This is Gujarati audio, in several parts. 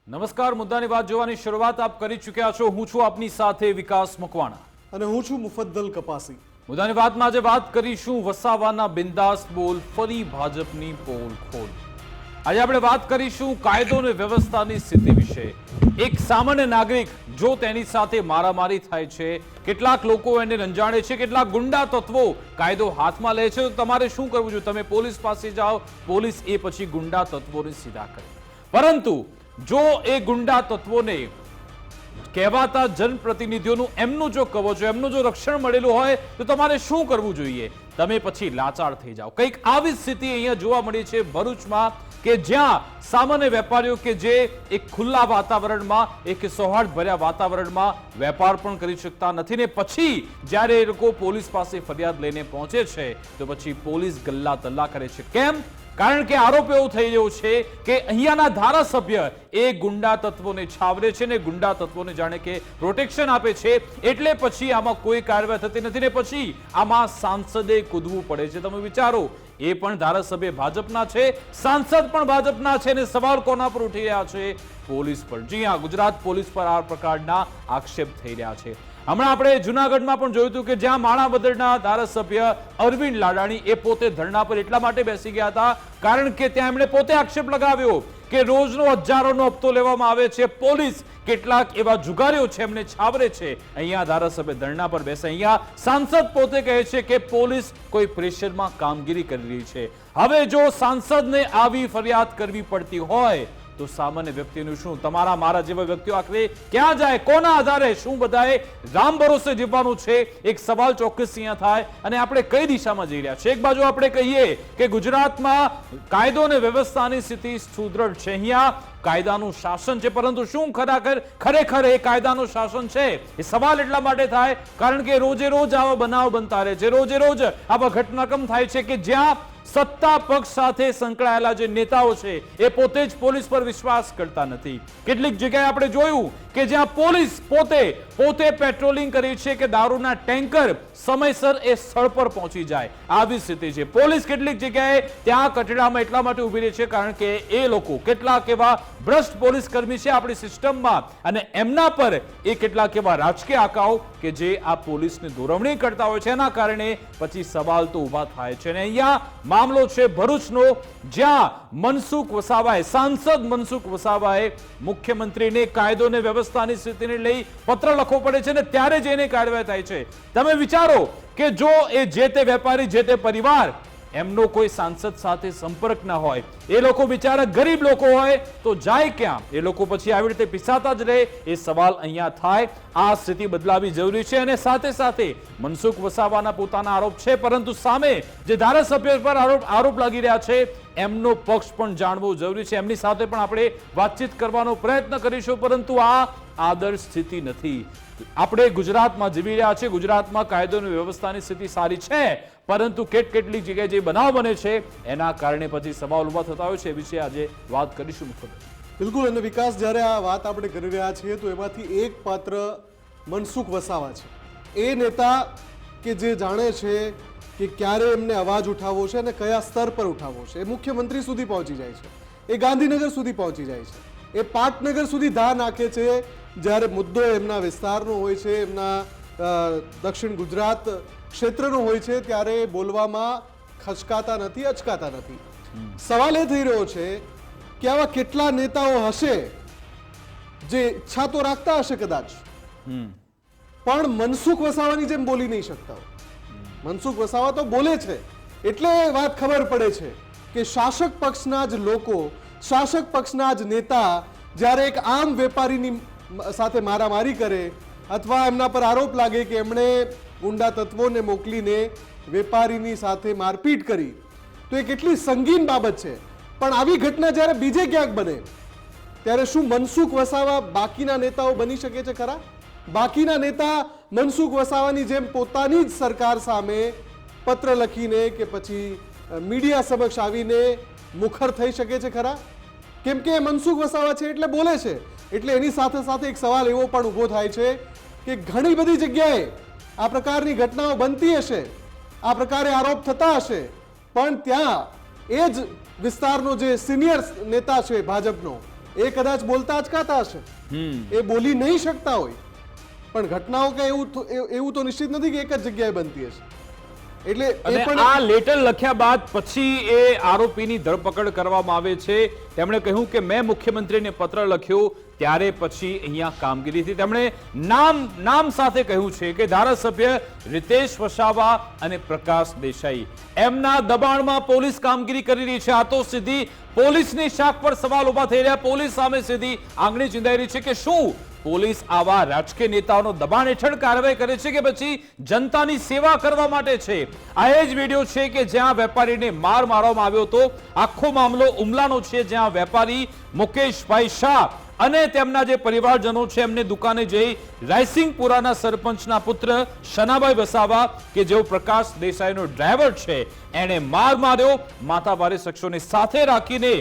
નમસ્કાર, મુદ્દાની વાત જોવાની શરૂઆત આપ કરી ચૂક્યા છો। હું છું આપની સાથે વિકાસ મકવાણા અને હું છું મુફદ્દલ કપાસી। મુદ્દાની વાતમાં આજે વાત કરીશું વસાવાના બિંદાસ બોલ ફરી ભાજપની પોલ ખોલ। આજે આપણે વાત કરીશું કાયદો અને વ્યવસ્થાની સ્થિતિ વિશે। એક સામાન્ય નાગરિક જો તેની સાથે મારામારી થાય છે, કેટલાક લોકો એને રંજાડે છે, કેટલાક ગુંડા તત્વો કાયદો હાથમાં લે છે, તો તમારે શું કરવું જોઈએ? તમે પોલીસ પાસે જાઓ, પોલીસ એ પછી ગુંડા તત્વોને સીધા કરે। પરંતુ જો એ ગુંડા તત્વોને કહેવાતા જનપ્રતિનિધિઓનું એમનું જો કવચ, એમનું જો રક્ષણ મળેલું હોય તો તમારે શું કરવું જોઈએ? તમે પછી લાચાર થઈ જાઓ। કંઈક આવી સ્થિતિ અહીંયા જોવા મળી છે ભરૂચમાં, કે જ્યાં સામાન્ય વેપારીઓ કે જે એક ખુલ્લા વાતાવરણમાં, એક સૌહાર્દભર્યા વાતાવરણમાં વેપાર પણ કરી શકતા નથી ને પછી જ્યારે એ લોકો પોલીસ પાસે ફરિયાદ લઈને પહોંચે છે તો પછી પોલીસ ગલ્લા તલ્લા કરે છે। કેમ? કારણ કે આરોપ એવો થઈ રહ્યો છે કે અહીંયાના ધારાસભ્ય એ ગુંડા તત્વોને છાવરે છે ને ગુંડા તત્વોને જાણે કે પ્રોટેક્શન આપે છે, એટલે પછી આમાં કોઈ કાર્યવાહી થતી નથી ને પછી આમાં સાંસદે કૂદવું પડે છે। તમે વિચારો, એ પણ ધારાસભ્ય ભાજપના છે, સાંસદ પણ ભાજપના છે ને સવાલ કોના પર ઉઠી રહ્યા છે? પોલીસ પર। જી હા, ગુજરાત પોલીસ પર આ પ્રકારના આક્ષેપ થઈ રહ્યા છે। હમણાં આપણે જુનાગઢમાં પણ જોયું હતું કે જ્યાં માણાવદરના ધારાસભ્ય અરવિંદ લાડાણી એ પોતે ધરણા પર એટલા માટે બેસી ગયા હતા કારણ કે ત્યાં એમણે પોતે આક્ષેપ લગાવ્યો કે રોજનો હજારોનો હપ્તો લેવામાં આવે છે, પોલીસ કેટલાક એવા જુગારીઓ છે એમને છાવરે છે। અહીંયા ધારાસભ્ય ધરણા પર બેસે, અહીંયા સાંસદ પોતે કહે છે કે પોલીસ કોઈ પ્રેશરમાં કામગીરી કરી રહી છે। હવે જો સાંસદને આવી ફરિયાદ કરવી પડતી હોય તો સામાન્ય વ્યક્તિનું શું? તમારા મારા જેવા વ્યક્તિઓ આખરે ક્યાં જાય? કોના આધારે? શું બધાએ રામ ભરોસે જીવવાનું છે? એક સવાલ ચોક્કસ અહીંયા થાય અને આપણે કઈ દિશામાં જઈ રહ્યા છે? એક બાજુ આપણે કહીએ કે ગુજરાતમાં કાયદો અને વ્યવસ્થાની સ્થિતિ સુદૃઢ છે, અહીંયા કાયદાનું શાસન છે, પરંતુ શું ખરેખર એ કાયદાનું શાસન છે? એ સવાલ એટલા માટે થાય કારણ કે રોજે રોજ આવા બનાવ બનતા રહે છે, રોજે રોજ આવા ઘટનાક્રમ થાય છે કે જ્યાં સત્તા પક્ષ સાથે સંકળાયેલા જે નેતાઓ છે એ પોતે જ પોલીસ પર વિશ્વાસ કરતા નથી। કેટલીક જગ્યાએ આપણે જોયું કે જ્યાં પોલીસ પોતે પેટ્રોલિંગ કરી છે કે દારૂના ટેન્કર સમયસર એ સ્થળ પર પહોંચી જાય, આવી સ્થિતિ છે। પોલીસ કેટલીક જગ્યાએ ત્યાં કટડામાં એટલા માટે ઉભી રહી છે કારણ કે એ લોકો કેટલાક એવા ભ્રષ્ટ પોલીસ કર્મી છે આપણી સિસ્ટમમાં અને એમના પર એ કેટલાક એવા રાજકીય આકાઓ કે જે આ પોલીસની દોરવણી કરતા હોય છે, એના કારણે પછી સવાલ તો ઉભા થાય છે। અને અહીંયા મામલો છે ભરૂચનો, જ્યાં મનસુખ વસાવાએ, સાંસદ મનસુખ વસાવાએ મુખ્યમંત્રીને કાયદો અને વ્યવસ્થાની સ્થિતિને લઈ પત્ર લખવો પડે છે ને ત્યારે જ એની કાર્યવાહી થાય છે। તમે વિચારો કે જો એ જે તે વેપારી, જે તે પરિવાર, એમનો કોઈ સાંસદ સાથે સંપર્ક ના હોય, એ લોકો બિચારા ગરીબ લોકો હોય તો જાય ક્યાં? એ લોકો પછી આવી રીતે પીસાતા જ રહે? એ સવાલ અહીંયા થાય। આ સ્થિતિ બદલાવી જરૂરી છે અને સાથે સાથે મનસુખ વસાવાના પોતાના આરોપ છે, પરંતુ સામે જે ધારાસભ્ય પર આરોપ લાગી રહ્યા છે એમનો પક્ષ પણ જાણવો જરૂરી છે। એમની સાથે પણ આપણે વાતચીત કરવાનો પ્રયત્ન કરીશું, પરંતુ આ આદર્શ સ્થિતિ નથી। આપણે ગુજરાતમાં જીવી રહ્યા છે, ગુજરાતમાં કાયદો અને વ્યવસ્થાની સ્થિતિ સારી છે, પરંતુ કેટલીક જગ્યાએ જે બનાવ બને છે એના કારણે પછી સવાલ ઉભા થતા હોય છે। એ વિશે આજે વાત કરીશું। બિલકુલ। અને વિકાસ, જ્યારે આ વાત આપણે કરી રહ્યા છીએ તો એમાંથી એક પાત્ર મનસુખ વસાવા છે, એ નેતા કે જે જાણે છે કે ક્યારે એમને અવાજ ઉઠાવવો છે અને કયા સ્તર પર ઉઠાવવો છે। એ મુખ્યમંત્રી સુધી પહોંચી જાય છે, એ ગાંધીનગર સુધી પહોંચી જાય છે, એ પાટનગર સુધી ધા નાખે છે જ્યારે મુદ્દો એમના વિસ્તારનો હોય છે, એમના દક્ષિણ ગુજરાત ક્ષેત્રનો હોય છે, ત્યારે બોલવામાં ખચકાતા નથી, અચકાતા નથી। સવાલ એ થઈ રહ્યો છે કે આવા કેટલા નેતાઓ હશે જે ઈચ્છા તો રાખતા હશે કદાચ, પણ મનસુખ વસાવાની જેમ બોલી નહીં શકતા। મનસુખ વસાવા તો બોલે છે એટલે વાત ખબર પડે છે કે શાસક પક્ષના જ લોકો, શાસક પક્ષના જ નેતા જ્યારે એક આમ વેપારીની સાથે મારામારી કરે અથવા એમના પર આરોપ લાગે કે એમણે ગુંડા તત્વોને મોકલીને વેપારીની સાથે મારપીટ કરી, તો એ કેટલી સંગીન બાબત છે। પણ આવી ઘટના જ્યારે બીજે ક્યાંક બને ત્યારે શું મનસુખ વસાવા બાકીના નેતાઓ બની શકે છે ખરા? બાકીના નેતા મનસુખ વસાવાની જેમ પોતાની જ સરકાર સામે પત્ર લખીને કે પછી મીડિયા સમક્ષ આવીને મુખર થઈ શકે છે ખરા? કેમ કે મનસુખ વસાવા છે એટલે બોલે છે, એટલે એની સાથે સાથે એક સવાલ એવો પણ ઊભો થાય છે કે ઘણી બધી જગ્યાએ આ પ્રકારની ઘટનાઓ બનતી હશે, આ પ્રકારે આરોપ થતા હશે, પણ ત્યાં એ જ વિસ્તારનો જે સિનિયર નેતા છે ભાજપનો, એ કદાચ બોલતા અચકાતા હશે, એ બોલી નહીં શકતા હોય, પણ ઘટનાઓ કે એવું તો નિશ્ચિત નથી કે એક જ જગ્યાએ બનતી હશે. એટલે અને એ પણ આ લેટર લખ્યા બાદ પછી એ આરોપીની ધરપકડ કરવામાં આવે છે. તેમણે કહ્યું કે મેં મુખ્યમંત્રીને પત્ર લખ્યો ત્યારે પછી અહીંયા કામગીરી થઈ. તેમણે નામ સાથે કહ્યું છે કે ધારાસભ્ય રીતેશ વસાવા અને પ્રકાશ દેસાઈ એમના દબાણમાં પોલીસ કામગીરી કરી રહી છે. આ તો સીધી પોલીસની શાખ પર સવાલ ઉભા થઈ રહ્યા. પોલીસ સામે સીધી આંગળી ચીંધાઈ રહી છે કે શું પોલીસ આવા રાજકીય નેતાઓનો દબાણ હેઠળ કાર્યવાહી કરે છે કે પછી જનતાની સેવા કરવા માટે છે? આ એ જ વિડીયો છે કે જ્યાં વેપારીને માર મારવામાં આવ્યો હતો. આખો મામલો ઉમલાનો છે, જ્યાં વેપારી મુકેશભાઈ શાહ અને તેમના જે પરિવારજનો છે એમને દુકાને જઈ રાયસિંગપુરાના સરપંચના પુત્ર શનાભાઈ વસાવા કે જેઓ પ્રકાશ દેસાઈનો ડ્રાઈવર છે એણે માર માર્યો. માથાભારે શખ્સોને સાથે રાખીને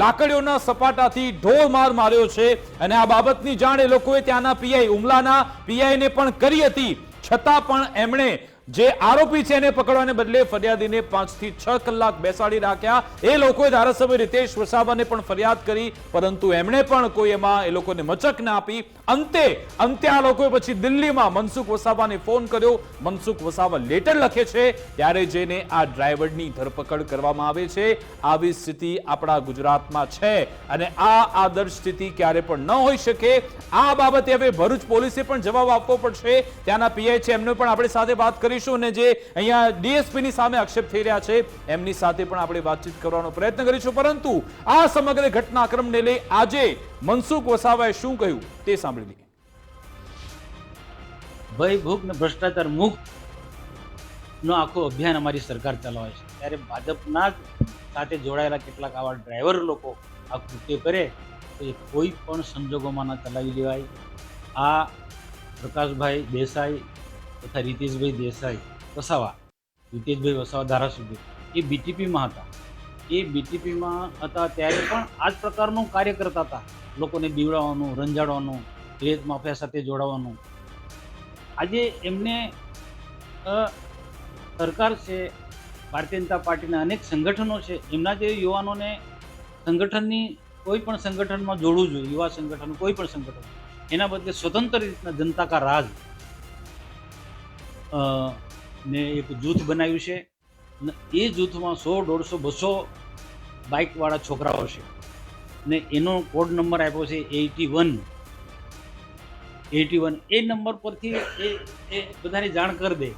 લાકડીઓના સપાટાથી ઢોર માર માર્યો છે અને આ બાબતની જાણ એ લોકોએ ત્યાંના પીઆઈ ઉમલાના પીઆઈને પણ કરી હતી. છતાં પણ એમણે જે આરોપી છે એને પકડવાને બદલે ફરિયાદીને 5 થી 6 કલાક બેસાડી રાખ્યા. એ લોકોએ ધારાસભ્ય રીતેશ વસાવાને પણ ફરિયાદ કરી, પરંતુ એમણે પણ કોઈ એમાં એ લોકોને મચક ના આપી. અંતે આ લોકોએ પછી દિલ્હીમાં મનસુખ વસાવાને ફોન કર્યો. મનસુખ વસાવા લેટર લખે છે ત્યારે જઈને આ ડ્રાઈવરની ધરપકડ કરવામાં આવે છે. આવી સ્થિતિ આપણા ગુજરાતમાં છે અને આ આદર્શ સ્થિતિ ક્યારે પણ ન હોઈ શકે. આ બાબતે હવે ભરૂચ પોલીસે પણ જવાબ આપવો પડશે. ત્યાંના પીઆઈ છે એમને પણ આપણે સાથે વાત કરીશું અને જે અહીંયા ડીએસપીની સામે આક્ષેપ થઈ રહ્યા છે એમની સાથે પણ આપણે વાતચીત કરવાનો પ્રયત્ન કરીશું. પરંતુ આ સમગ્ર ઘટનાક્રમને લઈ આજે મનસુખ વસાવાએ શું કહ્યું તે સાંભળી લઈએ. ભય ભૂખ ને ભ્રષ્ટાચાર મુક્ત નો આખો અભિયાન અમારી સરકાર ચલાવે છે, ત્યારે ભાજપના જ સાથે જોડાયેલા કેટલાક આવા ડ્રાઈવર લોકો આ કૃત્ય કરે તો એ કોઈ પણ સંજોગોમાં ના ચલાવી લેવાય. આ પ્રકાશભાઈ દેસાઈ તથા રીતેશભાઈ દેસાઈ વસાવા, રીતેશભાઈ વસાવા ધારાસભ્ય એ બીટીપીમાં હતા. એ બીટીપીમાં હતા ત્યારે પણ આ જ પ્રકારનું કાર્ય કરતા હતા. લોકોને બીવડાવવાનું, રંજાડવાનું, રેત માફિયા સાથે જોડાવાનું. આજે એમને સરકાર છે, ભારતીય જનતા પાર્ટીના અનેક સંગઠનો છે, એમના જે યુવાનોને સંગઠનની કોઈ પણ સંગઠનમાં જોડવું જોઈએ, યુવા સંગઠન કોઈ પણ સંગઠન, એના બદલે સ્વતંત્ર રીતના જનતા કા રાજ ને એક જૂથ બનાવ્યું છે. એ જૂથમાં 100, 150, 200 બાઇકવાળા છોકરાઓ છે ને એનો કોડ નંબર આપ્યો છે 81. એ નંબર પરથી એ બધાને જાણ કરી દે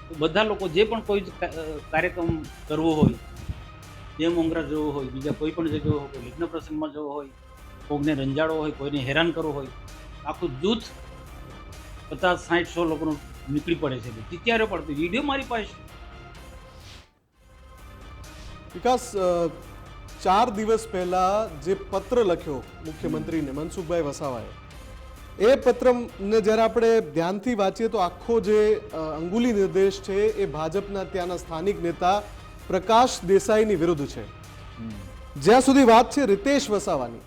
તો બધા લોકો જે પણ કોઈ કાર્યક્રમ કરવો હોય, જે મોંઘરા જવો હોય, બીજા કોઈ પણ જગ્યાએ હોય, કોઈ લગ્ન પ્રસંગમાં જવો હોય, કોઈને રંજાડવો હોય, કોઈને હેરાન કરવું હોય, આખું જૂથ 50, 60, 100 લોકોનું નીકળી પડે છે. ચિત્યારે પડતી વિડીયો મારી પાસે. વિકાસ, 4 દિવસ પહેલા જે પત્ર લખ્યો મુખ્યમંત્રીને મનસુખભાઈ વસાવાએ, એ પત્રને જ્યારે આપણે ધ્યાનથી વાંચીએ તો આખો જે અંગુલી નિર્દેશ છે એ ભાજપના ત્યાંના સ્થાનિક નેતા પ્રકાશ દેસાઈની વિરુદ્ધ છે. જ્યાં સુધી વાત છે રીતેશ વસાવાની,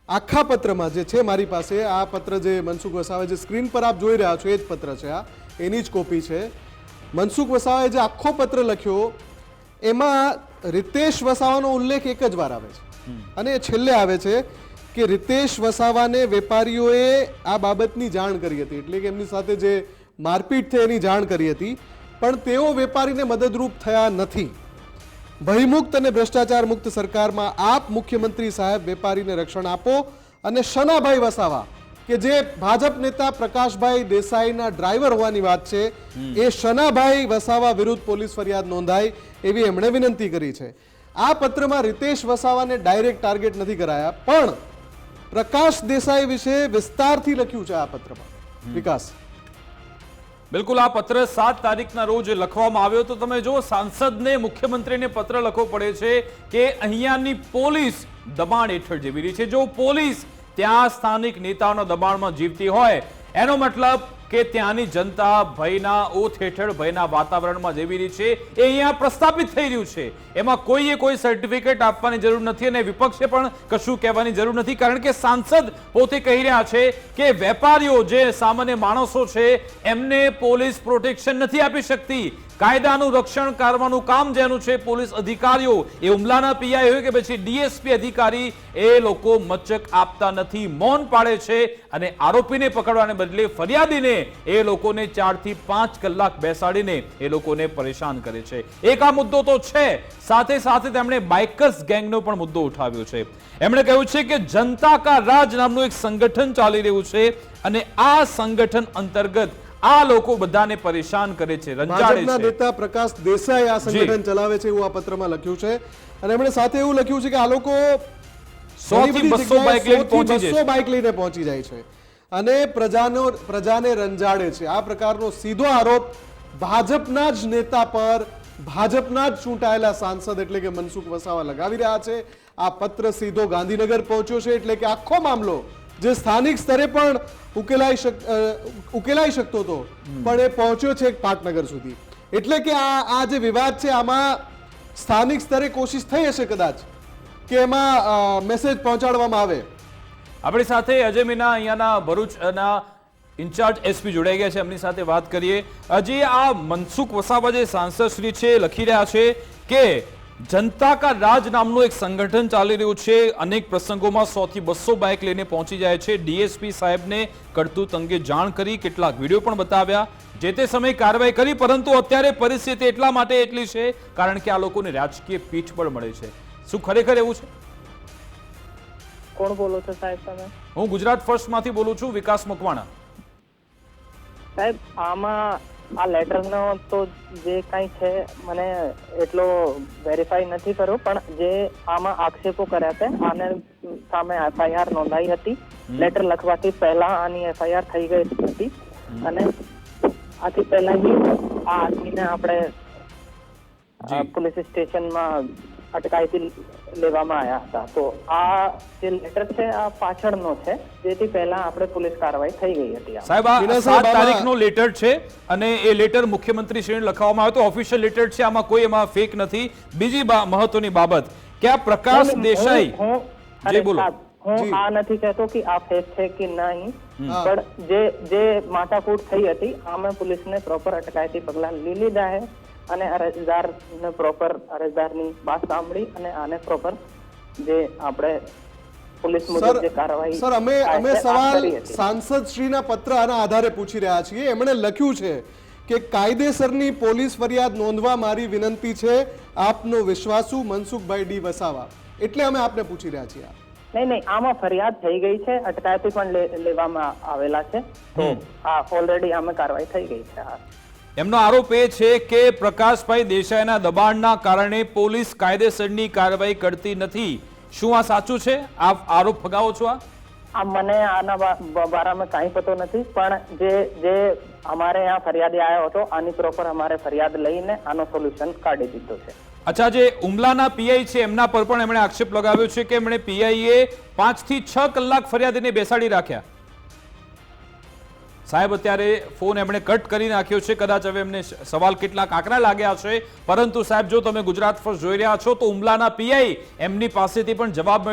આખા પત્રમાં જે છે મારી પાસે આ પત્ર જે મનસુખ વસાવાએ જે સ્ક્રીન પર આપ જોઈ રહ્યા છો એ જ પત્ર છે, આ એની જ કોપી છે. મનસુખ વસાવાએ જે આખો પત્ર લખ્યો એમાં રીતેશ વસાવાનો ઉલ્લેખ એક જ વાર આવે છે અને એ છેલ્લે આવે છે કે રીતેશ વસાવાને વેપારીઓએ આ બાબતની જાણ કરી હતી, એટલે કે એમની સાથે જે મારપીટ થઈ એની જાણ કરી હતી, પણ તેઓ વેપારીને મદદરૂપ થયા નથી. ભયમુક્ત અને ભ્રષ્ટાચાર મુક્ત સરકારમાં આપ મુખ્યમંત્રી સાહેબ વેપારીને રક્ષણ આપો. અને શનાભાઈ વસાવા કે જે ભાજપ નેતા પ્રકાશભાઈ દેસાઈના ડ્રાઈવર હોવાની વાત છે, એ શનાભાઈ વસાવા વિરુદ્ધ પોલીસ ફરિયાદ નોંધાય એવી એમણે વિનંતી કરી છે. આ પત્રમાં રીતેશ વસાવાને ડાયરેક્ટ ટાર્ગેટ નથી કરાયા, પણ પ્રકાશ દેસાઈ વિશે વિસ્તારથી લખ્યું છે આ પત્રમાં. વિકાસ, બિલકુલ આ પત્ર 7 તારીખના રોજ લખવામાં આવ્યો તો તમે જો સાંસદને મુખ્યમંત્રીને પત્ર લખવો પડે છે કે અહીંયાની પોલીસ દબાણ હેઠળ જીવી રહી છે. જો પોલીસ ત્યાં સ્થાનિક નેતાઓના દબાણમાં જીવતી હોય એનો મતલબ કે ત્યાંની જનતા ભયના ઓથ હેઠળ ભયના વાતાવરણમાં જીવી રહી છે. એ અહીંયા પ્રસ્થાપિત થઈ રહ્યું છે. એમાં કોઈએ કોઈ સર્ટિફિકેટ આપવાની જરૂર નથી અને વિપક્ષે પણ કશું કહેવાની જરૂર નથી, કારણ કે સાંસદ પોતે કહી રહ્યા છે કે વેપારીઓ જે સામાન્ય માણસો છે એમને પોલીસ પ્રોટેક્શન નથી આપી શકતી, કાયદાનું રક્ષણ કરવાનું કામ જેનું છે પોલીસ અધિકારીઓ, એ હુમલાના પીઆઈ હોય કે પછી ડીએસપી અધિકારી, એ લોકો મચક આપતા નથી, મૌન પાડે છે અને આરોપીને પકડવાને બદલે ફરિયાદીને એ લોકોને 4 થી 5 કલાક બેસાડીને એ લોકોને પરેશાન કરે છે. એક આ મુદ્દો તો છે, સાથે સાથે તેમણે બાઇકર્સ ગેંગનો પણ મુદ્દો ઉઠાવ્યો છે. એમણે કહ્યું છે કે જનતા કા રાજ નામનું એક સંગઠન ચાલી રહ્યું છે અને આ સંગઠન અંતર્ગત આ લોકો બધાને પરેશાન કરે છે, રંજાડે ભાજપના છે. નેતા પ્રકાશ દેસાઈ આ સંગઠન ચલાવે છે એવું આ પત્રમાં લખ્યું છે અને એમણે સાથે એવું લખ્યું છે કે આ લોકો 100 થી 200 બાઇક લઈને પહોંચી જાય 200 બાઇક લઈને પહોંચી જાય છે અને પ્રજાને રંજાડે છે. આ પ્રકારનો સીધો આરોપ ભાજપના જ નેતા પર ભાજપના જ ચૂંટાયેલા સાંસદ એટલે કે મનસુખ વસાવા લગાવી રહ્યા છે. આ પત્ર સીધો ગાંધીનગર પહોંચ્યો છે એટલે કે આખો મામલો જે સ્થાનિક સ્તરે પણ ઉકેલાઈ શકતો હતો પણ એ પહોંચ્યો છે પાટનગર સુધી. એટલે કે આ જે વિવાદ છે આમાં સ્થાનિક સ્તરે કોશિશ થઈ હશે કદાચ કે એમાં મેસેજ પહોંચાડવામાં આવે. આપણી સાથે અજય મીના અહીંયાના ભરૂચના ઇન્ચાર્જ એસપી જોડાઈ ગયા છે, એમની સાથે વાત કરીએ. હજી આ મનસુખ વસાવા જે સાંસદ શ્રી છે લખી રહ્યા છે કે જનતા કા રાજ નામનું એક સંગઠન ચાલી રહ્યું છે, અનેક પ્રસંગોમાં 100 થી 200 બાઇક લઈને પહોંચી જાય છે, ડીએસપી સાહેબને કરતૂત અંગે જાણ કરી, કેટલાક વિડીયો પણ બતાવ્યા, જે તે સમયે કાર્યવાહી કરી, પરંતુ અત્યારે પરિસ્થિતિ એટલા માટે એટલી છે કારણ કે આ લોકોને રાજકીય પીઠ પણ મળે છે. શું ખરેખર એવું છે? કોણ બોલો છો સાહેબ તમે? હું ગુજરાત ફર્સ્ટ માંથી બોલું છું, વિકાસ મકવાણા. સાહેબ આમાં આ લેટરનો તો જે કંઈ છે મને એટલો વેરીફાઈ નથી કર્યો, પણ જે આમાં આક્ષેપો કર્યા છે આને સામે એફઆઈઆર નોંધાઈ હતી. લેટર લખવાથી પહેલા આની એફઆઈઆર થઈ ગઈ હતી અને આથી પહેલા આ આદમીને આપણે પોલીસ સ્ટેશનમાં અટકાયતી લેવામાં આવ્યા હતા. તો આ જે લેટર છે આ પાછળનો છે, જેથી પહેલા આપણે પોલીસ કાર્યવાહી થઈ ગઈ હતી. સાહેબ આ 7 તારીખનો લેટર છે અને એ લેટર મુખ્યમંત્રી શ્રીને લખવામાં આવ્યો તો ઓફિશિયલ લેટર છે, આમાં કોઈ એમાં ફેક નથી. બીજી મહત્વની બાબત કે આ પ્રકાશ દેસાઈ જે બોલો, હું આ નથી કહેતો કે આ ફેક છે કે નહીં, પણ જે માથાકૂટ થઈ હતી આમાં પોલીસને પ્રોપર અટકાયતી પગલા લઈ લીધા છે અને અરજદારને પ્રોપર અરજદારની વાત સાંભળી અને આને પ્રોપર જે આપણે પોલીસ મુજબ જે કાર્યવાહી સર અમે સવાલ સાંસદ શ્રીના પત્ર આના આધારે પૂછી રહ્યા છીએ. એમણે લખ્યું છે કે કાયદેસરની પોલીસ ફરિયાદ નોંધવા મારી વિનંતી છે, આપનો વિશ્વાસુ મનસુખભાઈ ડી વસાવા. એટલે અમે આપને પૂછી રહ્યા છીએ. નહીં, આમાં ફરિયાદ થઈ ગઈ છે, અટકાયતી પણ લેવામાં આવેલા છે, તો આ ઓલરેડી આમાં કાર્યવાહી થઈ ગઈ છે. એમનો આરોપ એ છે કે પ્રકાશભાઈ દેસાઈના દબાણના કારણે પોલીસ કાયદેસરની કાર્યવાહી કરતી નથી. શું આ સાચું છે? આપ આરોપ ફગાવો છો? આ મને આના બારામાં કાંઈ પતો નથી, પણ જે અમારે અહીંયા ફરિયાદી આવ્યો હતો આની પ્રોપર અમારે ફરિયાદ લઈને આનો સોલ્યુશન કાઢી દીધો છે. અચ્છા, જે હુમલાના પીઆઈ છે એમના પર પણ એમણે આક્ષેપ લગાવ્યો છે કે એમણે પીઆઈએ 5 થી 6 કલાક ફરિયાદીને બેસાડી રાખ્યા. સાહેબ અત્યારે ફોન એમણે કટ કરી નાખ્યો છે, કદાચ હવે એમને સવાલ કેટલાક આકરા લાગ્યા છે, પરંતુ સાહેબ જો તમે ગુજરાત ફર્સ્ટ જોઈ રહ્યા છો તો હુમલાના પીઆઈ એમની પાસેથી પણ જવાબ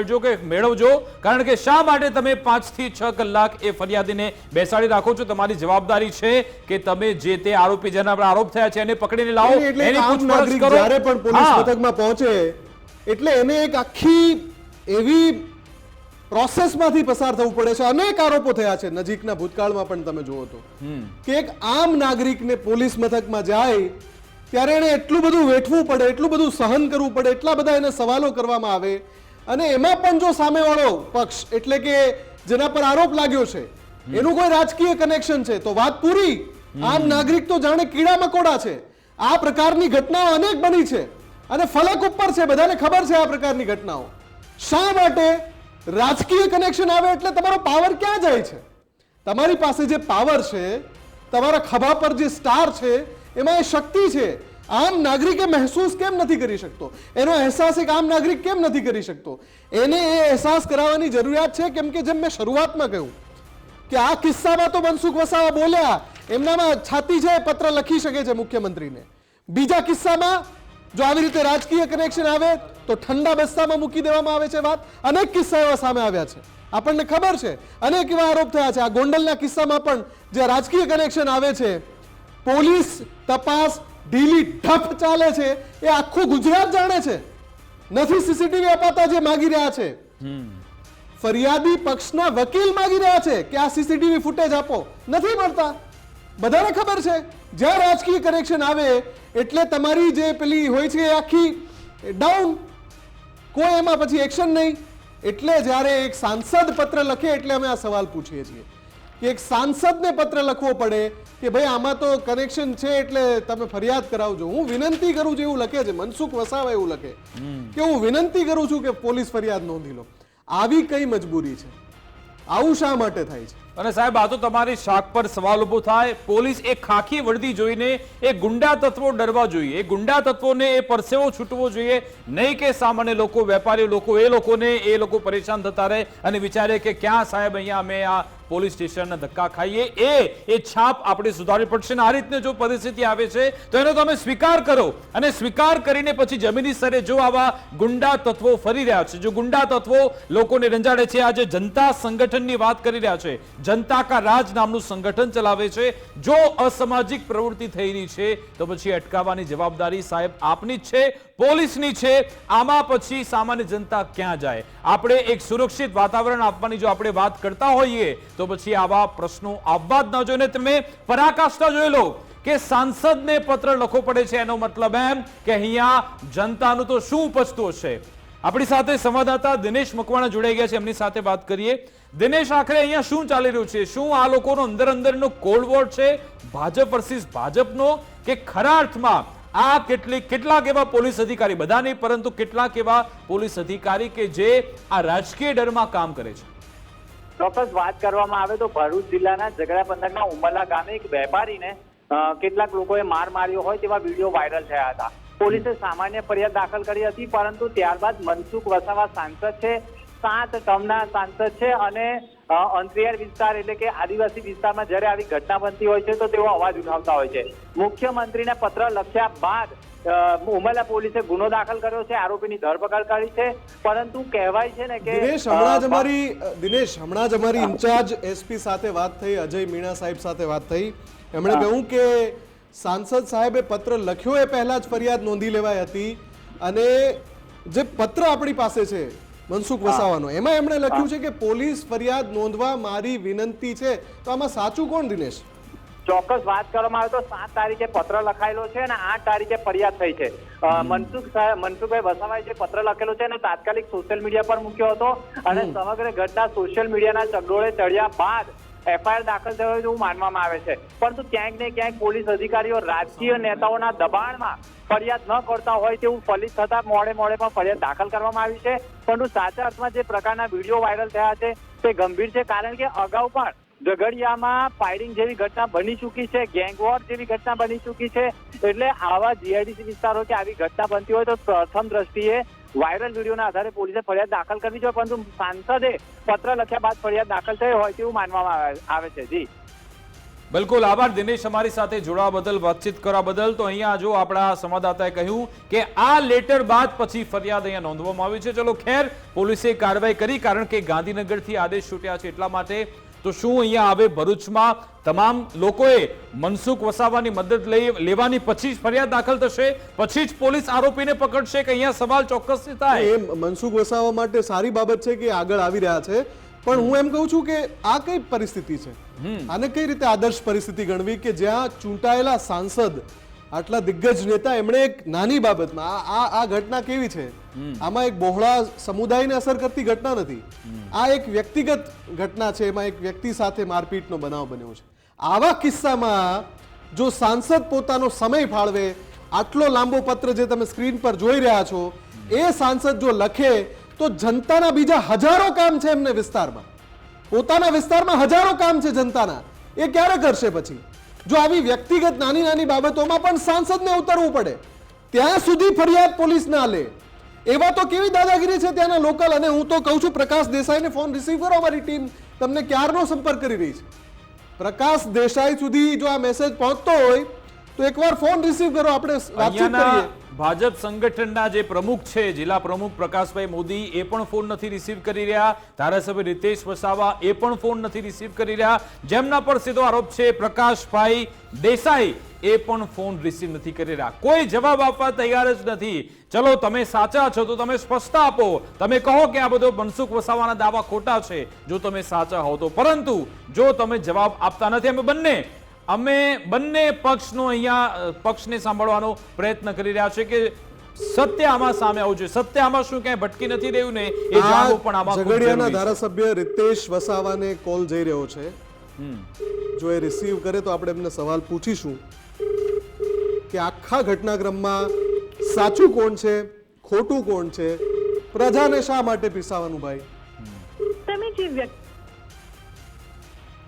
મેળવજો, કારણ કે શા માટે તમે 5 થી 6 કલાક એ ફરિયાદીને બેસાડી રાખો છો? તમારી જવાબદારી છે કે તમે જે તે આરોપી જેના પર આરોપ થયા છે એને પકડીને લાવો, એની પૂછપરછ કરો. જ્યારે પણ પોલીસ મથકમાં પહોંચે એટલે એને એક આખી એવી પ્રોસેસમાંથી પસાર થવું પડે છે. અનેક આરોપો થયા છે નજીકના ભૂતકાળમાં પણ તમે જુઓ તો કે એક આમ નાગરિકને પોલીસ મથકમાં જાય ત્યારે એને એટલું બધું વેઠવું પડે, એટલું બધું સહન કરવું પડે, એટલા બધા એને સવાલો કરવામાં આવે અને એમાં પણ જો સામેવાળો પક્ષ એટલે કે જેના પર આરોપ લાગ્યો છે એનું કોઈ રાજકીય કનેક્શન છે તો વાત પૂરી. આમ નાગરિક તો જાણે કીડા મકોડા છે. આ પ્રકારની ઘટનાઓ અનેક બની છે અને ફલક ઉપર છે, બધાને ખબર છે આ પ્રકારની ઘટનાઓ. શા માટે? રાજકીય કનેક્શન આવે એટલે તમારો પાવર ક્યાં જાય છે? તમારી પાસે જે પાવર છે, તમારા ખભા પર જે સ્ટાર છે, એમાં એ શક્તિ છે. આમ નાગરિકે મહેસૂસ કેમ નથી કરી શકતો? એનો અહેસાસ એક આમ નાગરિક કેમ નથી કરી શકતો? એને એ અહેસાસ કરાવવાની જરૂરિયાત છે, કેમ કે જેમ મેં શરૂઆતમાં કહ્યું કે આ કિસ્સામાં તો મનસુખ વસાવા બોલ્યા, એમનામાં છાતી છે, પત્ર લખી શકે છે મુખ્યમંત્રીને. બીજા કિસ્સામાં જો આવી રીતે રાજકીય કનેક્શન આવે તો ઠંડા બસ્તામાં મૂકી દેવામાં આવે છે વાત. અનેક કિસ્સા એવા સામે આવ્યા છે, આપણને ખબર છે, અનેક એવા આરોપ થયા છે. આ ગોંડલના કિસ્સામાં પણ જે રાજકીય કનેક્શન આવે છે, પોલીસ તપાસ ઢીલી ઢફ ચાલે છે એ આખું ગુજરાત જાણે છે. નથી સીસીટીવી અપાતા જે માગી રહ્યા છે, ફરિયાદી પક્ષના વકીલ માગી રહ્યા છે કે આ સીસીટીવી ફૂટેજ આપો, નથી મળતા. બધાને ખબર છે જ્યાં રાજકીય કનેક્શન આવે એટલે તમારી જે પેલી હોય છે એ આખી ડાઉન, કોઈ એમાં પછી એક્શન નહીં. એટલે જ્યારે એક સાંસદ પત્ર લખે એટલે અમે આ સવાલ પૂછીએ છીએ કે એક સાંસદને પત્ર લખવો પડે કે ભાઈ આમાં તો કનેક્શન છે એટલે તમે ફરિયાદ કરાવજો. હું વિનંતી કરું છું એવું લખે છે મનસુખ વસાવા, એવું લખે કે હું વિનંતી કરું છું કે પોલીસ ફરિયાદ નોંધી લો. આવી કઈ મજબૂરી છે? આવું શા માટે થાય છે? અને સાહેબ, આ તો તમારી શાક પર સવાલ ઉભો થાય. પોલીસ એ ખાખી વર્દી જોઈને એ ગુંડા તત્વો ડરવા જોઈએ, એ ગુંડા તત્વોને એ પરસેવો છૂટવો જોઈએ, નહીં કે સામાન્ય લોકો, વેપારી લોકો, એ લોકો પરેશાન થતા રહે અને વિચારે કે ક્યાં સાહેબ અહીંયા અમે આ પોલીસ સ્ટેશનના ધક્કા ખાઈએ. એ છાપ આપણે સુધારવી પડશે. આ રીતને જો પરિસ્થિતિ આવે છે તો એનો તમે સ્વીકાર કરો, અને સ્વીકાર કરીને પછી જમીની સ્તરે જો આવા ગુંડા તત્વો ફરી રહ્યા છે, જો ગુંડા તત્વો લોકોને રંજાડે છે, આજે જનતા સંગઠનની વાત કરી રહ્યા છે, જનતા કા રાજ નામનું સંગઠન ચલાવે છે, જો અસામાજિક પ્રવૃત્તિ થઈ રહી છે તો પછી અટકાવવાની જવાબદારી સાહેબ આપની જ છે, પોલીસની છે. આમાં પછી સામાન્ય જનતા ક્યાં જાય? આપણે એક સુરક્ષિત વાતાવરણ આપવાની જો આપણે વાત કરતા હોઈએ તો પછી આવા પ્રશ્નો આવવા જ ન જોઈએ. તમે પરાકાષ્ઠા જોઈ લો કે સાંસદને પત્ર લખવો પડે છે, એનો મતલબ એમ કે અહીંયા જનતાનું તો શું ઉપજતું હશે. આપણી સાથે સંવાદદાતા દિનેશ મકવાણા જોડાઈ ગયા છે, એમની સાથે વાત કરીએ. દિનેશ, આખરે અહીંયા શું ચાલી રહ્યું છે? શું આ લોકોનો અંદર કોલ્ડ વોર છે, ભાજપ વર્સિસ ભાજપનો, કે ખરા અર્થમાં આ કેટલાક એવા પોલીસ અધિકારી, બધા નહીં પરંતુ કેટલાક એવા પોલીસ અધિકારી કે જે આ રાજકીય ડરમાં કામ કરે છે? ચોક્કસ વાત કરવામાં આવે તો ભરૂચ જિલ્લાના ઝઘડા પંથકના ઉમરલા ગામે એક વેપારીને કેટલાક લોકોએ માર માર્યો હોય તેવા વિડીયો વાયરલ થયા હતા. પોલીસે સામાન્ય ફરિયાદ દાખલ કરી હતી, પરંતુ ત્યારબાદ મનસુખ વસાવા સાંસદ છે, 7 ટર્મના સાંસદ છે, અને અંતરિયાળ વિસ્તાર એટલે કે આદિવાસી વિસ્તારમાં જ્યારે આવી ઘટના બનતી હોય છે તો તેઓ અવાજ ઉઠાવતા હોય છે. મુખ્યમંત્રીને પત્ર લખ્યા બાદ ઉમરલા પોલીસે ગુનો દાખલ કર્યો છે, આરોપીની ધરપકડ કરી છે, પરંતુ કહેવાય છે ને કે દિનેશ હમણાં જ અમારી ઇન્ચાર્જ એસપી સાથે વાત થઈ, અજય મીણા સાહેબ સાથે વાત થઈ. એમણે કહ્યું કે સાંસદ સાહેબે પત્ર લખ્યો એ પહેલા જ ફરિયાદ નોંધી લેવાઈ હતી, અને જે પત્ર આપણી પાસે છે મનસુખ વસાવાનો, એમાં એમણે લખ્યું છે કે પોલીસ ફરિયાદ નોંધવા મારી વિનંતી છે. તો આમાં સાચું કોણ દિનેશ? ચોક્કસ વાત કરવામાં આવે તો 7 તારીખે પત્ર લખાયેલો છે અને 8 તારીખે ફરિયાદ થઈ છે. મનસુખભાઈ વસાવાએ જે પત્ર લખેલો છે એને તાત્કાલિક સોશિયલ મીડિયા પર મૂક્યો હતો, અને સમગ્ર ઘટના સોશિયલ મીડિયાના ચગડોળે ચડ્યા બાદ એફઆઈઆર દાખલ થયો એવું માનવામાં આવે છે. પરંતુ ક્યાંક ને ક્યાંક પોલીસ અધિકારીઓ રાજકીય નેતાઓના દબાણમાં ફરિયાદ ન કરતા હોય તેવું ફલિત થતા મોડે પણ ફરિયાદ દાખલ કરવામાં આવી છે. પરંતુ સાચા અર્થમાં જે પ્રકારના વિડીયો વાયરલ થયા છે તે ગંભીર છે, કારણ કે અગાઉ પણ ઝઘડિયામાં ફાયરિંગ જેવી ઘટના બની ચૂકી છે, ગેંગવોર જેવી ઘટના બની ચૂકી છે. એટલે આવા જીઆઈડીસી વિસ્તારો કે આવી ઘટના બનતી હોય તો પ્રથમ દ્રષ્ટિએ વાયરલ વિડીયોના આધારે પોલીસે ફરિયાદ દાખલ કરવી જોઈએ, પરંતુ સાંસદે પત્ર લખ્યા બાદ ફરિયાદ દાખલ થઈ હોય તેવું માનવામાં આવે છે. જી બિલકુલ, આભાર દિનેશ અમારી સાથે જોડાવા બદલ, વાતચીત કરવા બદલ. તો અહીંયા જો આપણા સંવાદદાતાએ કહ્યું કે આ લેટર બાદ પછી ફરિયાદ અહીંયા નોંધવામાં આવી છે. ચલો ખેર, પોલીસે કાર્યવાહી કરી, કારણ કે ગાંધીનગરથી આદેશ છૂટ્યા છે એટલા માટે. તો શું અહીંયા હવે ભરૂચમાં તમામ લોકોએ મનસુખ વસાવાની મદદ લેવાની પછી જ ફરિયાદ દાખલ થશે, પછી જ પોલીસ આરોપીને પકડશે, કે અહીંયા સવાલ ચોક્કસથી થાય? એ મનસુખ વસાવા માટે સારી બાબત છે કે આગળ આવી રહ્યા છે, પણ હું એમ કહું છું કે આ કઈ પરિસ્થિતિ છે? આને કઈ રીતે આદર્શ પરિસ્થિતિ ગણવી કે જ્યાં ચૂંટાયેલા સાંસદ, આટલા દિગ્ગજ નેતા, એમણે એક નાની બાબતમાં આ ઘટના કેવી છે? આમાં એક બહોળા સમુદાયને અસર કરતી ઘટના નથી, આ એક વ્યક્તિગત ઘટના છે. એમાં એક વ્યક્તિ સાથે મારપીટનો બનાવ બન્યો છે. આવા કિસ્સામાં જો સાંસદ પોતાનો સમય ફાળવે, આટલો લાંબો પત્ર જે તમે સ્ક્રીન પર જોઈ રહ્યા છો, એ સાંસદ જો લખે તો જનતાના બીજા હજારો કામ છે એમને વિસ્તારમાં, પોતાના વિસ્તારમાં હજારો કામ છે જનતાના, એ ક્યારે કરશે પછી? જો આવી વ્યક્તિગત નાની બાબતોમાં પણ સાંસદને ઉતરવું પડે, ત્યાં સુધી ફરિયાદ પોલીસ ના લે, એવા તો કેવી દાદાગીરી છે ત્યાંના લોકલ. અને હું તો કહું છું, પ્રકાશ દેસાઈને ફોન રિસીવ કરો, અમારી ટીમ તમને ક્યારનો સંપર્ક કરી રહી છે. પ્રકાશ દેસાઈ સુધી જો આ મેસેજ પહોંચતો હોય તો એકવાર ફોન રિસીવ કરો, આપણે વાતચીત કરીએ. ભાજપ સંગઠનના જે પ્રમુખ છે, જિલ્લા પ્રમુખ પ્રકાશભાઈ મોદી, એ પણ ફોન નથી રિસીવ કરી રહ્યા. ધારાસભ્ય રીતેશ વસાવા એ પણ ફોન નથી રિસીવ કરી રહ્યા. જેમના પર સીધો આરોપ છે પ્રકાશભાઈ દેસાઈ એ પણ ફોન રિસીવ નથી કરી રહ્યા, કોઈ જવાબ આપવા તૈયાર જ નથી. ચલો તમે સાચા છો તો તમે સ્પષ્ટતા આપો, તમે કહો કે આ બધો મનસુખ વસાવાના દાવા ખોટા છે જો તમે સાચા હો તો. પરંતુ જો તમે જવાબ આપતા નથી, અમે બંને પક્ષનો અહીંયા પક્ષને સાંભળવાનો પ્રયત્ન કરી રહ્યા છે કે સત્ય આમાં સામે આવવું જોઈએ. સત્ય આમાં શું ક્યાંય ભટકી નથી રહ્યું ને એ જાણવું પણ આમાં ખૂબ ઝઘડિયાના જરૂરી છે. ધારાસભ્ય રીતેશ વસાવાને કોલ જઈ રહ્યો છે. જો એ રિસીવ કરે તો આપણે એમને સવાલ પૂછીશું કે આખા ઘટનાક્રમમાં સાચું કોણ છે, ખોટું કોણ છે, પ્રજાને શા માટે પીસાવાનું ભાઈ. તમે જે વ્યક્તિ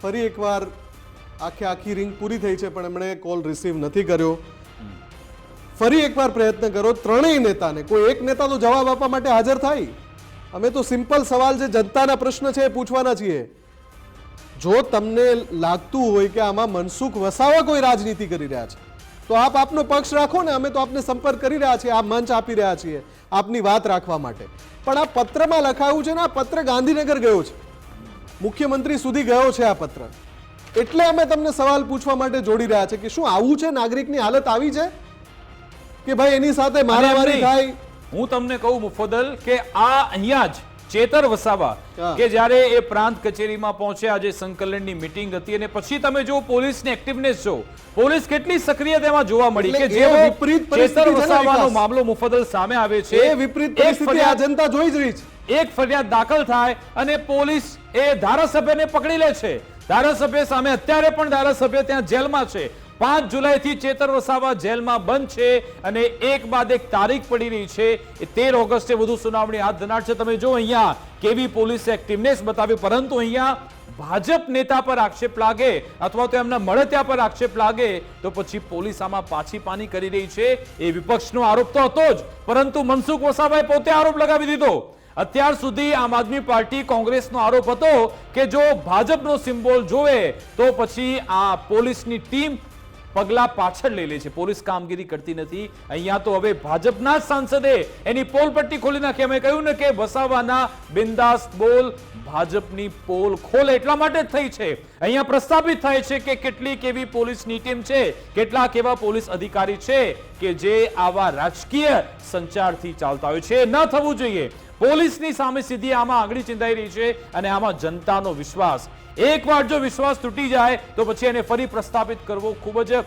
ફરી એકવાર આખી રિંગ પૂરી થઈ છે પણ એમણે કોલ રિસીવ નથી કર્યો. ફરી એકવાર પ્રયત્ન કરો ત્રણેય નેતાને, કોઈ એક નેતા તો જવાબ આપવા માટે હાજર થાય. અમે તો સિમ્પલ સવાલ જે જનતાના પ્રશ્ન છે એ પૂછવાના છીએ. જો તમને લાગતું હોય કે આમાં મનસુખ વસાવા કોઈ રાજનીતિ કરી રહ્યા છે તો આપ આપનો પક્ષ રાખો ને. અમે તો આપને સંપર્ક કરી રહ્યા છીએ, આ મંચ આપી રહ્યા છીએ આપની વાત રાખવા માટે. પણ આ પત્રમાં લખાયું છે ને, આ પત્ર ગાંધીનગર ગયો છે, મુખ્યમંત્રી સુધી ગયો છે આ પત્ર. એટલે અમે તમને સવાલ પૂછવા માટે જોડી રહ્યા છે કે શું આવું છે, નાગરિકની હાલત આવી છે કે ભાઈ એની સાથે મારામારી થાય. હું તમને કહું મુફદ્દલ કે આ અહીંયા જ ચેતર વસાવા હા. કે જ્યારે એ પ્રાંત કચેરીમાં પહોંચ્યા, આજે સંકલનની મીટિંગ હતી અને પછી તમે જો પોલીસની એક્ટિવનેસ જો, પોલીસ કેટલી સક્રિય તેમાં જોવા મળી કે એટલે જે એ વિપરીત પરિસ્થિતિ ચેતર છે ને વસાવાનો વિકાસ. મામલો મુફદ્દલ સામે આવે છે, એ વિપરીત એક પરિસ્થિતિ આ ફરિયાદ જનતા જોઈ જ રહી છે. એક ફરિયાદ દાખલ થાય અને પોલીસ એ ધારાસભ્યને પકડી લે છે. ધારાસભ્ય સામે અત્યારે પણ ધારાસભ્ય ત્યાં જેલમાં છે. 5 જુલાઈથી ચેતર વસાવા જેલમાં બંધ છે અને એક બાદ એક તારીખ પડી રહી છે. એ 13 ઓગસ્ટે વધુ સુનાવણી હાથ ધરનાર છે. તમે જો અહીંયા કેવી પોલીસે એક્ટિવનેસ બતાવી, પરંતુ અહીંયા ભાજપ નેતા પર આક્ષેપ લાગે અથવા તો એમના મળતિયા પર આક્ષેપ લાગે તો પછી પોલીસ આમાં પાછી પાની કરી રહી છે. એ વિપક્ષનો આરોપ તો હતો જ, પરંતુ મનસુખ વસાવાએ પોતે આરોપ લગાવી દીધો. અત્યાર સુધી આમ આદમી પાર્ટી કોંગ્રેસનો આરોપ હતો કે જો ભાજપનો સિમ્બોલ જોવે તો પછી આ પોલીસની ટીમ પગલા પાછળ લઈ લે છે, પોલીસ કામગીરી કરતી નથી. અહીંયા તો હવે ભાજપના જ સાંસદે એની પોલ પટ્ટી ખોલી નાખી. અમે કહ્યું ને કે વસાવાના બિંદાસ બોલ ભાજપની પોલ ખોલે એટલા માટે જ થઈ છે. અહીંયા પ્રસ્થાપિત થાય છે કે કેટલીક એવી પોલીસની ટીમ છે, કેટલાક એવા પોલીસ અધિકારી છે કે જે આવા રાજકીય સંચારથી ચાલતા હોય છે. ન થવું જોઈએ. પોલીસની સામે સીધી આમાં આંગળી ચિંતાઈ રહી છે અને આમાં જનતાનો વિશ્વાસ, એકવાર જો વિશ્વાસ તૂટી જાય તો પછી એને ફરી પ્રસ્થાપિત કરવો ખૂબ જ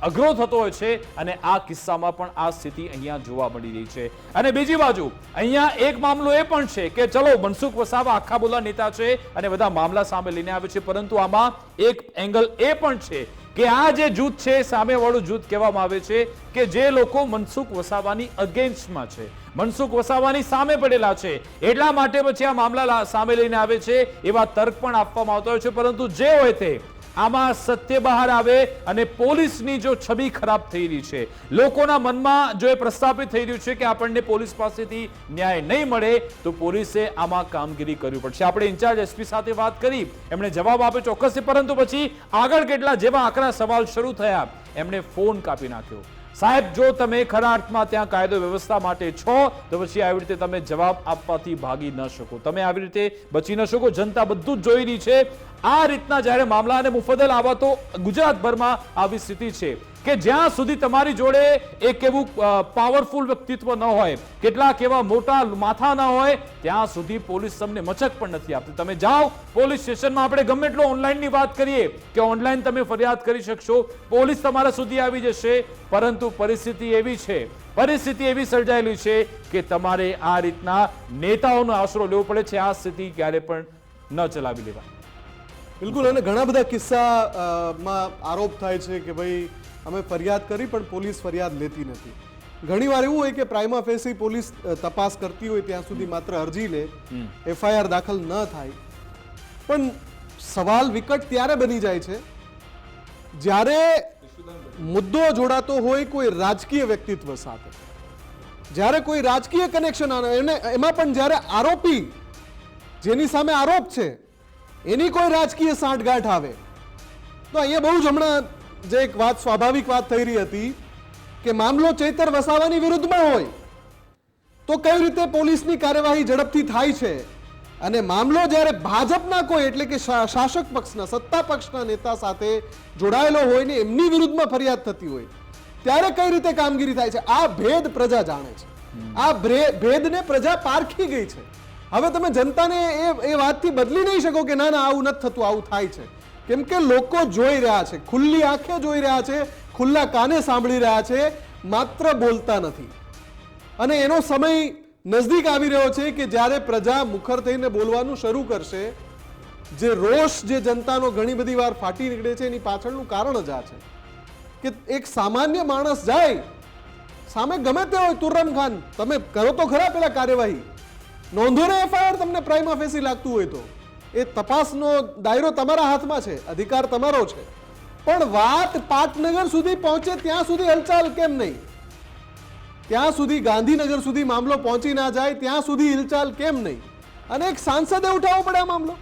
અઘરો થતો હોય છે અને આ કિસ્સામાં પણ આ સ્થિતિ અહીંયા જોવા મળી રહી છે. અને બીજી બાજુ અહીંયા એક મામલો એ પણ છે કે ચલો મનસુખ વસાવા આખા બોલા નેતા છે અને બધા મામલા સામે લઈને આવે છે, પરંતુ આમાં એક એંગલ એ પણ છે કે આ જે જૂથ છે, સામેવાળું જૂથ કહેવામાં આવે છે કે જે લોકો મનસુખ વસાવાની અગેન્સ્ટમાં છે, મનસુખ વસાવાની સામે પડેલા છે, એટલા માટે પછી આ મામલા સામે લઈને આવે છે એવા તર્ક પણ આપવામાં આવતા હોય છે. પરંતુ જે હોય તે આમાં સત્ય બહાર આવે અને પોલીસની જો છબી ખરાબ થઈ રહી છે, લોકોના મનમાં જો એ પ્રસ્થાપિત થઈ રહ્યું છે કે આપણને પોલીસ પાસેથી ન્યાય નહીં મળે તો પોલીસે આમાં કામગીરી કરવી પડશે. આપણે ઇન્ચાર્જ એસપી સાથે વાત કરી, એમણે જવાબ આપ્યો ચોક્કસ, પરંતુ પછી આગળ કેટલા જેવા આકરા સવાલ શરૂ થયા એમણે ફોન કાપી નાખ્યો. સાહેબ, જો તમે ખરા અર્થમાં ત્યાં કાયદો વ્યવસ્થા માટે છો તો પછી આવી રીતે તમે જવાબ આપવાથી ભાગી ન શકો, તમે આવી રીતે બચી ન શકો. જનતા બધું જ જોઈ રહી છે. આ રીતના જ્યારે મામલા અને મુફદ્દલ આવા તો ગુજરાતભરમાં આવી સ્થિતિ છે કે જ્યાં સુધી તમારી જોડે એક એવું પાવરફુલ વ્યક્તિત્વ ન હોય, કેટલાક એવા મોટા માથા ન હોય, ત્યાં સુધી પોલીસ તમને મચક પણ નથી આપતી. તમે જાઓ પોલીસ સ્ટેશનમાં, આપણે ગમે એટલો ઓનલાઈનની વાત કરીએ કે ઓનલાઈન તમે ફરિયાદ કરી શકશો, પોલીસ તમારા સુધી આવી જશે, પરંતુ પરિસ્થિતિ એવી છે, પરિસ્થિતિ એવી સર્જાયેલી છે કે તમારે આ રીતના નેતાઓનો આશરો લેવો પડે છે. આ સ્થિતિ ક્યારે પણ ન ચલાવી લેવાય. બિલકુલ. અને ઘણા બધા કિસ્સામાં આરોપ થાય છે કે ભાઈ અમે ફરિયાદ કરી પણ પોલીસ ફરિયાદ લેતી નથી. ઘણીવાર એવું હોય કે પ્રાઇમા ફેસી પોલીસ તપાસ કરતી હોય ત્યાં સુધી માત્ર અરજી લે, એફઆઈઆર દાખલ ન થાય. પણ સવાલ વિકટ ત્યારે બની જાય છે જ્યારે મુદ્દો જોડાતો હોય કોઈ રાજકીય વ્યક્તિત્વ સાથે, જ્યારે કોઈ રાજકીય કનેક્શન એમાં પણ જ્યારે આરોપી જેની સામે આરોપ છે એની કોઈ રાજકીય સાંઠગાંઠ આવે તો અહીંયા બહુ જ હમણાં જે એક વાત સ્વાભાવિક વાત થઈ રહી હતી કે મામલો ચેતર વસાવાની વિરુદ્ધમાં હોય તો કઈ રીતે પોલીસની કાર્યવાહી ઝડપથી થાય છે અને મામલો જ્યારે ભાજપના કોઈ એટલે કે શાસક પક્ષના સત્તા પક્ષના નેતા સાથે જોડાયેલો હોય ને એમની વિરુદ્ધમાં ફરિયાદ થતી હોય ત્યારે કઈ રીતે કામગીરી થાય છે આ ભેદ પ્રજા જાણે છે. આ ભેદને પ્રજા પારખી ગઈ છે. હવે તમે જનતાને એ વાતથી બદલી નહીં શકો કે ના ના આવું નથી થતું, આવું થાય છે. કેમ કે લોકો જોઈ રહ્યા છે, ખુલ્લી આંખે જોઈ રહ્યા છે, ખુલ્લા કાને સાંભળી રહ્યા છે, માત્ર બોલતા નથી. અને એનો સમય નજદીક આવી રહ્યો છે કે જ્યારે પ્રજા મુખર થઈને બોલવાનું શરૂ કરશે. જે રોષ જે જનતાનો ઘણી બધી વાર ફાટી નીકળે છે એની પાછળનું કારણ જ આ છે કે એક સામાન્ય માણસ જાય સામે ગમે તે હોય, તુર્રમ ખાન તમે કરો તો ખરા પેલા કાર્યવાહી, નોંધો ને એફઆઈઆર, તમને પ્રાઇમા ફેસી લાગતું હોય તો એ તપાસનો દાયરો તમારા હાથમાં છે, અધિકાર તમારો છે. પણ વાત પાટનગર સુધી પહોંચે ત્યાં સુધી હલચાલ કેમ નહીં? ત્યાં સુધી ગાંધીનગર સુધી મામલો પહોંચી ના જાય ત્યાં સુધી હિલચાલ કેમ નહીં? અને એક સાંસદે ઉઠાવવો પડે આ મામલો.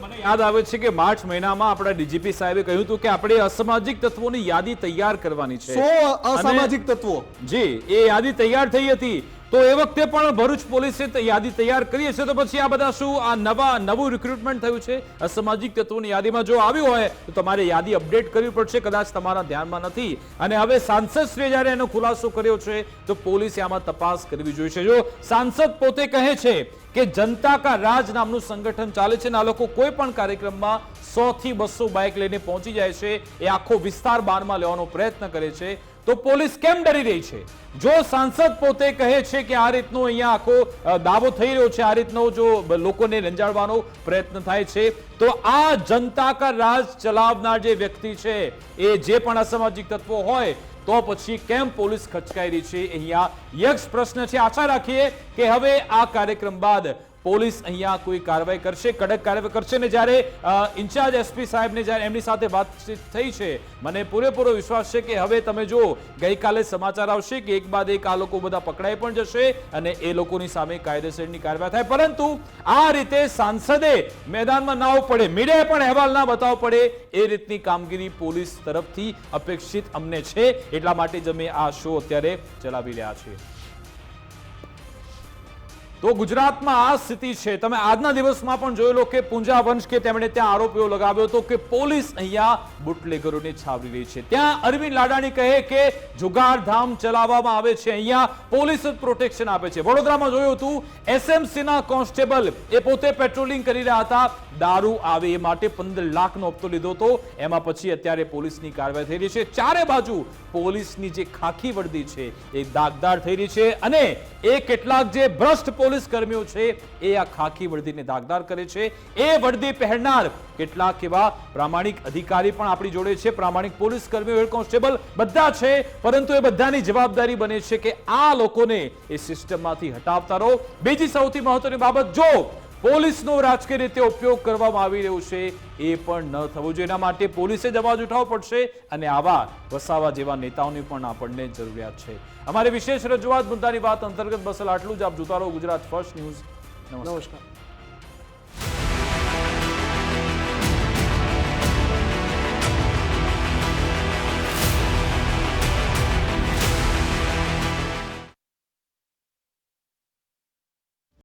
મને યાદ આવે છે કે માર્ચ મહિનામાં આપણા ડીજીપી સાહેબે કહ્યું હતું કે આપણે અસામાજિક તત્વોની યાદી તૈયાર કરવાની છે. 100 અસામાજિક તત્વો, જી, એ યાદી તૈયાર થઈ હતી. તો એ વખતે પણ ભરૂચ પોલીસે યાદી તૈયાર કરી છે. તો પછી આ બધા શું આ નવું રિક્રુટમેન્ટ થયું છે અસામાજિક તત્વોની યાદીમાં? જો આવ્યું હોય તો તમારે યાદી અપડેટ કરવી પડશે, કદાચ તમારા ધ્યાનમાં નથી. અને હવે સાંસદશ્રીએ જ્યારે એનો ખુલાસો કર્યો છે તો પોલીસે આમાં તપાસ કરવી જોઈશે. જો સાંસદ પોતે કહે છે કે જનતા કા રાજ નામનું સંગઠન ચાલે છે ને આ લોકો કોઈ પણ કાર્યક્રમમાં 100 થી 200 બાઇક લઈને પહોંચી જાય છે, એ આખો વિસ્તાર બાનમાં લેવાનો પ્રયત્ન કરે છે, તો પોલીસ કેમ ડરી રહી છે? જો સાંસદ પોતે કહે છે કે આ રીતનો અહીંયા આખો દાવો થઈ રહ્યો છે, આ રીતનો જો લોકોને રંજાડવાનો પ્રયત્ન થાય છે, તો આ જનતા કા રાજ ચલાવનાર જે વ્યક્તિ છે એ જે પણ અસામાજિક તત્વો હોય તો પછી કેમ પોલીસ ખચકાઈ રહી છે? અહીંયા યક્ષ પ્રશ્ન છે. આશા રાખીએ કે હવે આ કાર્યક્રમ બાદ પોલીસ અહીંયા કોઈ કાર્યવાહી કરશે, કડક કાર્યવાહી કરશે. ને જ્યારે ઇન્ચાર્જ એસપી સાહેબને જ્યારે એમની સાથે વાતચીત થઈ છે, મને પૂરેપૂરો વિશ્વાસ છે કે હવે તમે જો ગઈકાલે સમાચાર આવશે કે એક બાદ એક આ લોકો બધા પકડાઈ પણ જશે અને એ લોકોની સામે કાયદેસરની કાર્યવાહી થાય. પરંતુ આ રીતે સાંસદે મેદાનમાં ના આવવું પડે, મીડિયાએ પણ અહેવાલ ના બતાવવો પડે, એ રીતની કામગીરી પોલીસ તરફથી અપેક્ષિત અમને છે. એટલા માટે જ અમે આ શો અત્યારે ચલાવી રહ્યા છીએ. તો ગુજરાતમાં આ સ્થિતિ છે. તમે આજના દિવસમાં પણ જોઈ લો કે પૂંજા વંશ કે તેમણે ત્યાં આરોપીઓ લગાવ્યો હતો કે પોલીસ અહીંયા બુટલેગરોને છાવરી રહી છે. ત્યાં અરવિંદ લાડાણી કહે કે જુગારધામ ચલાવવામાં આવે છે, અહીંયા પોલીસ જ પ્રોટેક્શન આપે છે. વડોદરામાં જોયું હતું એસએમસી ના કોન્સ્ટેબલ એ પોતે પેટ્રોલિંગ કરી રહ્યા હતા, દારૂ આવે એ માટે 15 લાખનો હપ્તો લીધો હતો. એમાં પછી અત્યારે પોલીસની કાર્યવાહી થઈ રહી છે. ચારે બાજુ પોલીસની જે ખાખી વર્દી છે એ દાગદાર થઈ રહી છે અને એ કેટલાક જે ભ્રષ્ટ પોલીસ કર્મીઓ છે એ આ ખાખી વર્દીને દાગદાર કરે છે. એ વર્દી પહેરનાર કેટલાક એવા પ્રામાણિક અધિકારી પણ આપણી જોડે છે, પ્રામાણિક પોલીસ કર્મીઓ, હેડ કોન્સ્ટેબલ બધા છે. પરંતુ એ બધાની જવાબદારી બને છે કે આ લોકોને એ સિસ્ટમમાંથી હટાવતા રહો. બીજી સૌથી મહત્વની બાબત, જો પોલીસનો રાજકીય રીતે ઉપયોગ કરવામાં આવી રહ્યો છે એ પણ ન થવું જોઈએ. એના માટે પોલીસે જ અવાજ ઉઠાવવો પડશે અને આવા વસાવા જેવા નેતાઓની પણ આપણને જરૂરિયાત છે. અમારી વિશેષ રજૂઆત મુદ્દાની વાત અંતર્ગત બસ આટલું જ. આપ જોતા રહો ગુજરાત ફર્સ્ટ ન્યૂઝ. નમસ્કાર.